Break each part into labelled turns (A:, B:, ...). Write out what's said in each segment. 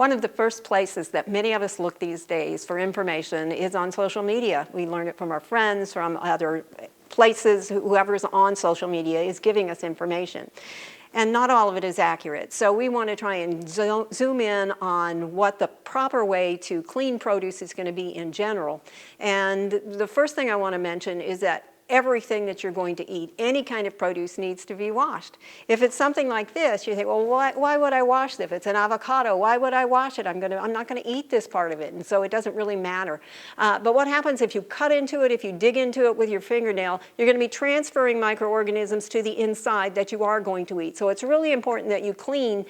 A: one of the first places that many of us look these days for information is on social media. We learn it from our friends, from other places. Whoever's on social media is giving us information. And not all of it is accurate. So we want to try and zoom in on what the proper way to clean produce is going to be in general. And the first thing I want to mention is that everything that you're going to eat, any kind of produce, needs to be washed. If it's something like this, you think, well, why would I wash it? If it's an avocado, why would I wash it? I'm not going to eat this part of it, and so it doesn't really matter. But what happens if you cut into it, if you dig into it with your fingernail, you're going to be transferring microorganisms to the inside that you are going to eat. So it's really important that you clean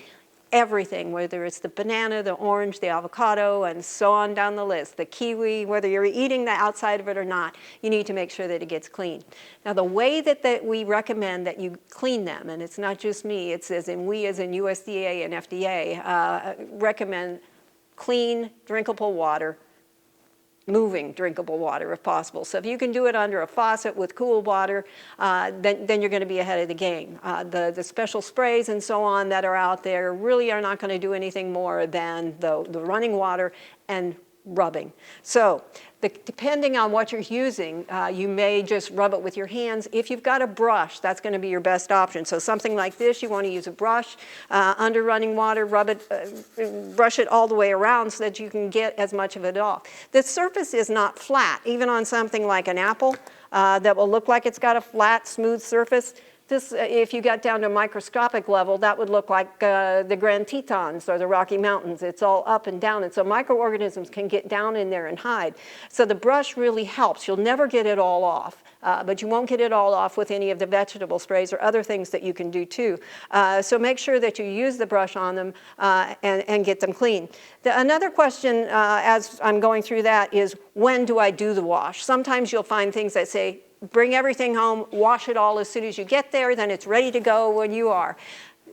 A: everything, whether it's the banana, the orange, the avocado, and so on down the list, the kiwi, whether you're eating the outside of it or not, you need to make sure that it gets clean. Now, the way that we recommend that you clean them, and it's not just me, it's as in we as in USDA and FDA, recommend clean, drinkable water, moving drinkable water if possible. So if you can do it under a faucet with cool water, then you're going to be ahead of the game. The special sprays and so on that are out there really are not going to do anything more than the running water and rubbing. So depending on what you're using, you may just rub it with your hands. If you've got a brush, that's going to be your best option. So something like this, you want to use a brush under running water, rub it, brush it all the way around so that you can get as much of it off. The surface is not flat, even on something like an apple that will look like it's got a flat, smooth surface. This, if you got down to a microscopic level, that would look like the Grand Tetons or the Rocky Mountains. It's all up and down, and so microorganisms can get down in there and hide. So the brush really helps. You'll never get it all off, but you won't get it all off with any of the vegetable sprays or other things that you can do too. So make sure that you use the brush on them and get them clean. Another question as I'm going through that is, when do I do the wash? Sometimes you'll find things that say, bring everything home, wash it all as soon as you get there, then it's ready to go when you are.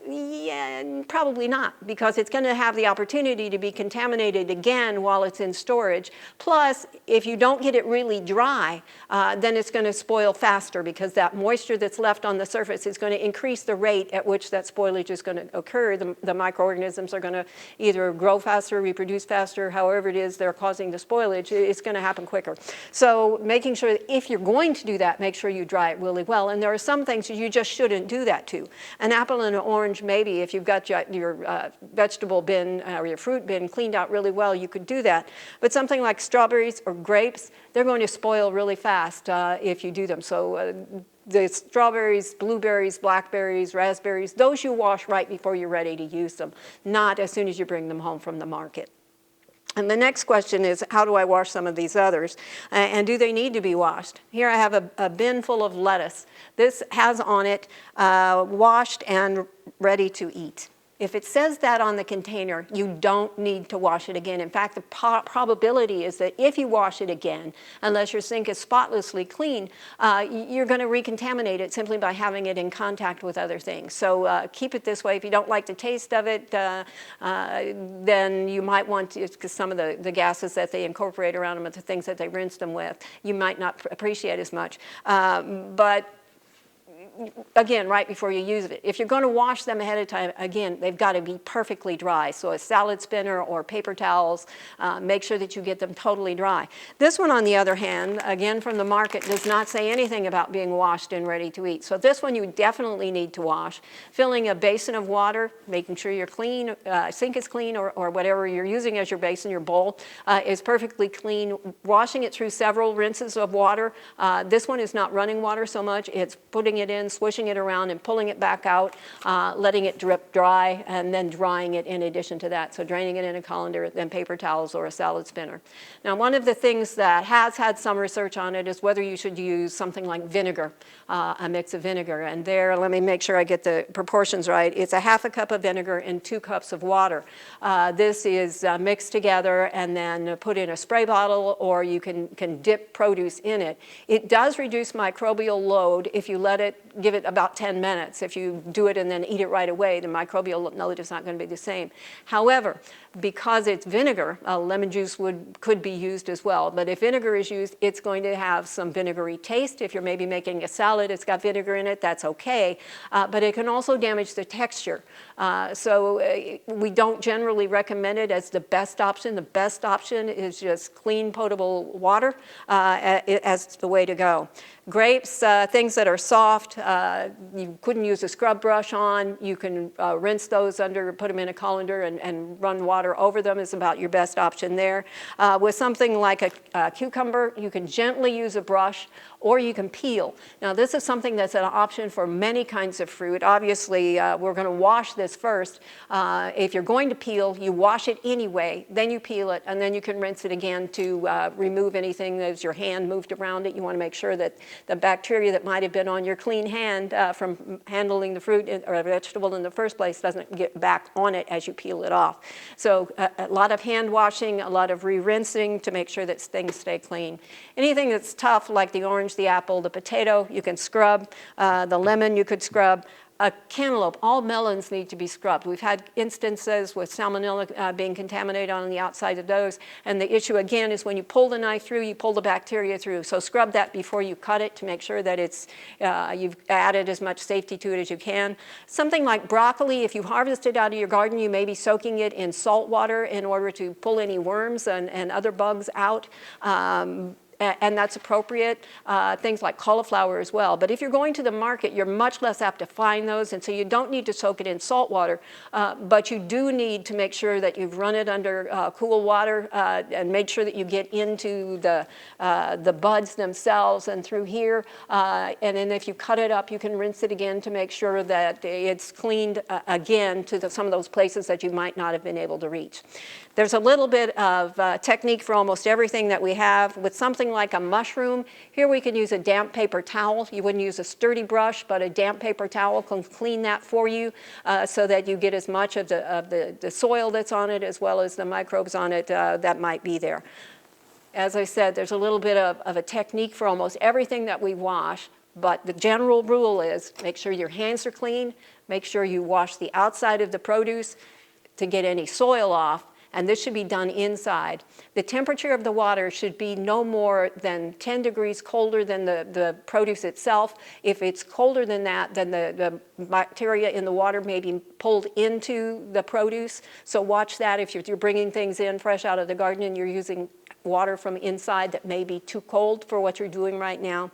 A: Yeah, probably not, because it's going to have the opportunity to be contaminated again while it's in storage. Plus, if you don't get it really dry, then it's going to spoil faster, because that moisture that's left on the surface is going to increase the rate at which that spoilage is going to occur. The microorganisms are going to either grow faster, reproduce faster, however it is they're causing the spoilage, it's going to happen quicker. So making sure that if you're going to do that, make sure you dry it really well. And there are some things you just shouldn't do that to. An apple and an orange, maybe if you've got your vegetable bin or your fruit bin cleaned out really well, you could do that. But something like strawberries or grapes, they're going to spoil really fast if you do them. So the strawberries, blueberries, blackberries, raspberries, those you wash right before you're ready to use them, not as soon as you bring them home from the market. And the next question is, how do I wash some of these others? And do they need to be washed? Here I have a bin full of lettuce. This has on it washed and ready to eat. If it says that on the container, you don't need to wash it again. In fact, the probability is that if you wash it again, unless your sink is spotlessly clean, you're going to recontaminate it simply by having it in contact with other things. So keep it this way. If you don't like the taste of it, then you might want to, because some of the gases that they incorporate around them are the things that they rinse them with, you might not appreciate as much. But again, right before you use it. If you're going to wash them ahead of time, again, they've got to be perfectly dry. So a salad spinner or paper towels, make sure that you get them totally dry. This one, on the other hand, again from the market, does not say anything about being washed and ready to eat. So this one you definitely need to wash. Filling a basin of water, making sure you're clean, sink is clean, or whatever you're using as your basin, your bowl, is perfectly clean. Washing it through several rinses of water. This one is not running water so much. It's putting it in, swishing it around and pulling it back out, letting it drip dry, and then drying it in addition to that. So draining it in a colander, then paper towels or a salad spinner. Now, one of the things that has had some research on it is whether you should use something like vinegar, a mix of vinegar. And there, let me make sure I get the proportions right. It's a half a cup of vinegar and 2 cups of water. This is mixed together and then put in a spray bottle, or you can dip produce in it. It does reduce microbial load if you let it give it about 10 minutes. If you do it and then eat it right away, the microbial load is not going to be the same. However, because it's vinegar, lemon juice could be used as well. But if vinegar is used, it's going to have some vinegary taste. If you're maybe making a salad, it's got vinegar in it, that's okay. But it can also damage the texture. So we don't generally recommend it as the best option. The best option is just clean, potable water as the way to go. Grapes, things that are soft, you couldn't use a scrub brush on. You can rinse those under, put them in a colander and run water over them is about your best option there. With something like a cucumber, you can gently use a brush or you can peel. Now this is something that's an option for many kinds of fruit. Obviously, we're going to wash this first. If you're going to peel, you wash it anyway, then you peel it, and then you can rinse it again to remove anything as your hand moved around it. You want to make sure that the bacteria that might have been on your clean hand from handling the fruit or vegetable in the first place doesn't get back on it as you peel it off. So a lot of hand washing, a lot of re-rinsing to make sure that things stay clean. Anything that's tough, like the orange, the apple, the potato, you can scrub. The lemon you could scrub. A cantaloupe, all melons need to be scrubbed. We've had instances with salmonella being contaminated on the outside of those, and the issue again is when you pull the knife through, you pull the bacteria through. So scrub that before you cut it to make sure that it's you've added as much safety to it as you can. Something like broccoli, if you harvest it out of your garden, you may be soaking it in salt water in order to pull any worms and other bugs out. And that's appropriate. Things like cauliflower as well. But if you're going to the market, you're much less apt to find those, and so you don't need to soak it in salt water, but you do need to make sure that you've run it under cool water and made sure that you get into the buds themselves and through here. And then if you cut it up, you can rinse it again to make sure that it's cleaned again to some of those places that you might not have been able to reach. There's a little bit of technique for almost everything that we have. With something like a mushroom, here we can use a damp paper towel. You wouldn't use a sturdy brush, but a damp paper towel can clean that for you so that you get as much of the soil that's on it as well as the microbes on it that might be there. As I said, there's a little bit of a technique for almost everything that we wash, but the general rule is make sure your hands are clean, make sure you wash the outside of the produce to get any soil off, and this should be done inside. The temperature of the water should be no more than 10 degrees colder than the produce itself. If it's colder than that, then the bacteria in the water may be pulled into the produce. So watch that if you're bringing things in fresh out of the garden and you're using water from inside that may be too cold for what you're doing right now.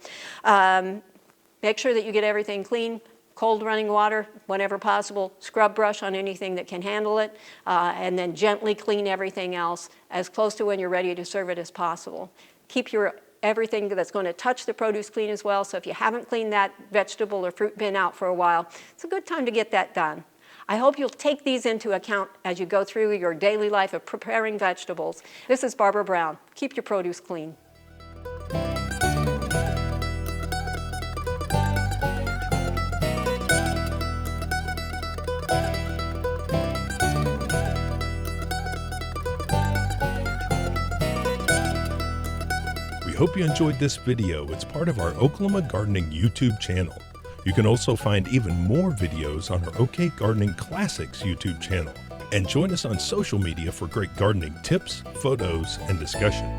A: Make sure that you get everything clean. Cold running water whenever possible, scrub brush on anything that can handle it, and then gently clean everything else as close to when you're ready to serve it as possible. Keep everything that's going to touch the produce clean as well, so if you haven't cleaned that vegetable or fruit bin out for a while, it's a good time to get that done. I hope you'll take these into account as you go through your daily life of preparing vegetables. This is Barbara Brown. Keep your produce clean.
B: We hope you enjoyed this video. It's part of our Oklahoma Gardening YouTube channel. You can also find even more videos on our OK Gardening Classics YouTube channel. And join us on social media for great gardening tips, photos, and discussion.